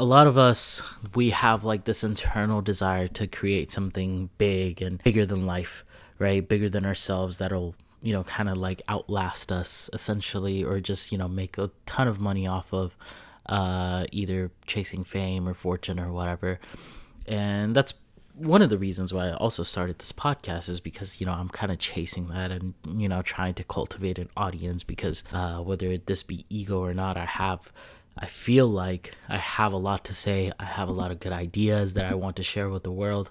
a lot of us, we have like this internal desire to create something big and bigger than life, right? Bigger than ourselves that'll, kind of like outlast us essentially, or just, make a ton of money off of either chasing fame or fortune or whatever. And that's one of the reasons why I also started this podcast, is because, I'm kind of chasing that and, trying to cultivate an audience because whether this be ego or not, I feel like I have a lot to say. I have a lot of good ideas that I want to share with the world.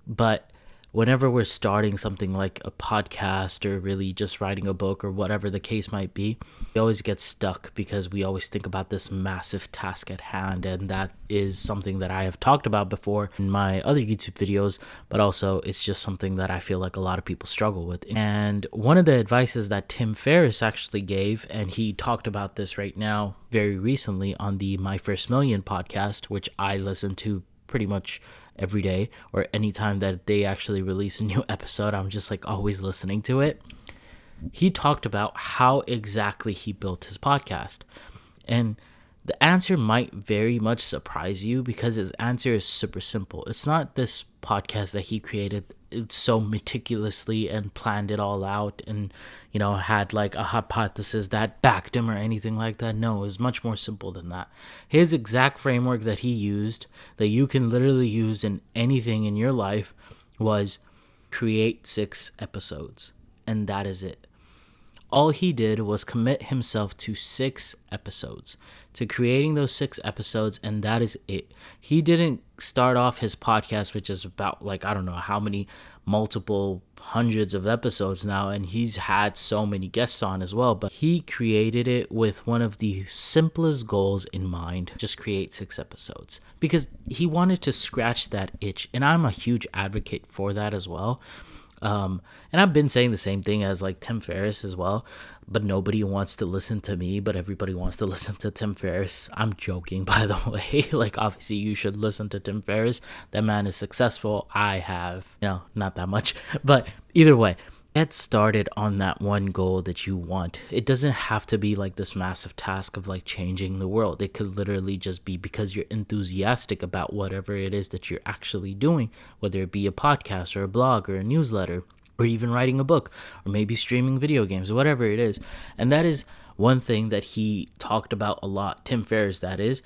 But whenever we're starting something like a podcast or really just writing a book or whatever the case might be, we always get stuck because we always think about this massive task at hand. And that is something that I have talked about before in my other YouTube videos, but also it's just something that I feel like a lot of people struggle with. And one of the advices that Tim Ferriss actually gave, and he talked about this right now very recently on the My First Million podcast, which I listen to pretty much every day, or anytime that they actually release a new episode, I'm just like always listening to it. He talked about how exactly he built his podcast. And the answer might very much surprise you because his answer is super simple. It's not this podcast that he created so meticulously and planned it all out and, had like a hypothesis that backed him or anything like that. No, it was much more simple than that. His exact framework that he used, that you can literally use in anything in your life, was create 6 episodes. And that is it. All he did was commit himself to 6 episodes, to creating those 6 episodes, and that is it. He didn't start off his podcast, which is about like, I don't know how many, multiple hundreds of episodes now, and he's had so many guests on as well, but he created it with one of the simplest goals in mind: just create 6 episodes, because he wanted to scratch that itch, and I'm a huge advocate for that as well. And I've been saying the same thing as like Tim Ferriss as well, but nobody wants to listen to me, but everybody wants to listen to Tim Ferriss. I'm joking, by the way. Like, obviously you should listen to Tim Ferriss. That man is successful. I have, not that much, but either way, get started on that one goal that you want. It doesn't have to be like this massive task of like changing the world. It could literally just be because you're enthusiastic about whatever it is that you're actually doing, whether it be a podcast or a blog or a newsletter, or even writing a book, or maybe streaming video games, whatever it is. And that is one thing that he talked about a lot. Tim Ferriss, that is.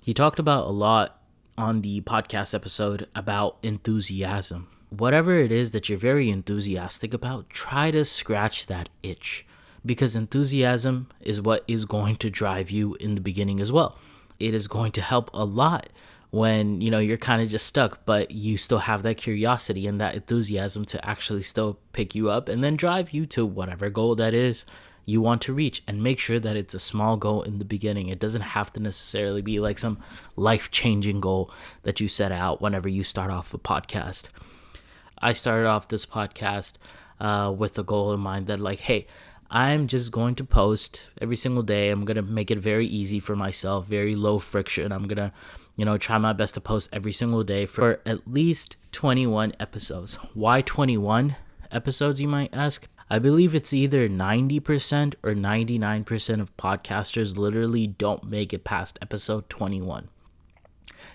He talked about a lot on the podcast episode about enthusiasm. Whatever it is that you're very enthusiastic about, try to scratch that itch, because enthusiasm is what is going to drive you in the beginning as well. It is going to help a lot when, you're kind of just stuck, but you still have that curiosity and that enthusiasm to actually still pick you up and then drive you to whatever goal that is you want to reach. And make sure that it's a small goal in the beginning. It doesn't have to necessarily be like some life-changing goal that you set out whenever you start off a podcast. I started off this podcast with the goal in mind that like, hey, I'm just going to post every single day. I'm going to make it very easy for myself, very low friction. I'm going to, try my best to post every single day for at least 21 episodes. Why 21 episodes, you might ask? I believe it's either 90% or 99% of podcasters literally don't make it past episode 21.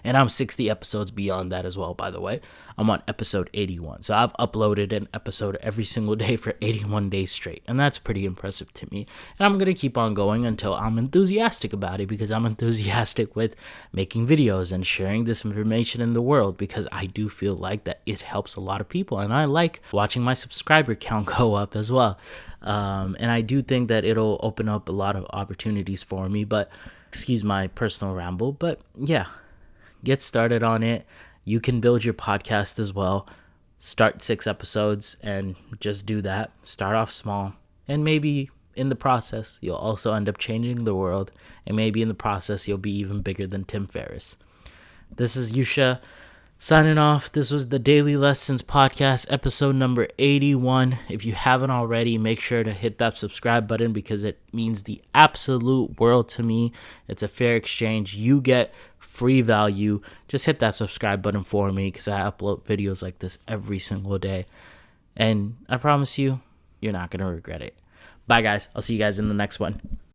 And I'm 60 episodes beyond that as well, by the way. I'm on episode 81. So I've uploaded an episode every single day for 81 days straight. And that's pretty impressive to me. And I'm going to keep on going until I'm enthusiastic about it, because I'm enthusiastic with making videos and sharing this information in the world, because I do feel like that it helps a lot of people. And I like watching my subscriber count go up as well. And I do think that it'll open up a lot of opportunities for me. But excuse my personal ramble. But yeah. Get started on it. You can build your podcast as well. Start 6 episodes and just do that. Start off small. And maybe in the process, you'll also end up changing the world. And maybe in the process, you'll be even bigger than Tim Ferriss. This is Yusha signing off. This was the Daily Lessons Podcast, episode number 81. If you haven't already, make sure to hit that subscribe button, because it means the absolute world to me. It's a fair exchange. You get free value. Just hit that subscribe button for me, because I upload videos like this every single day. And I promise you, you're not going to regret it. Bye, guys. I'll see you guys in the next one.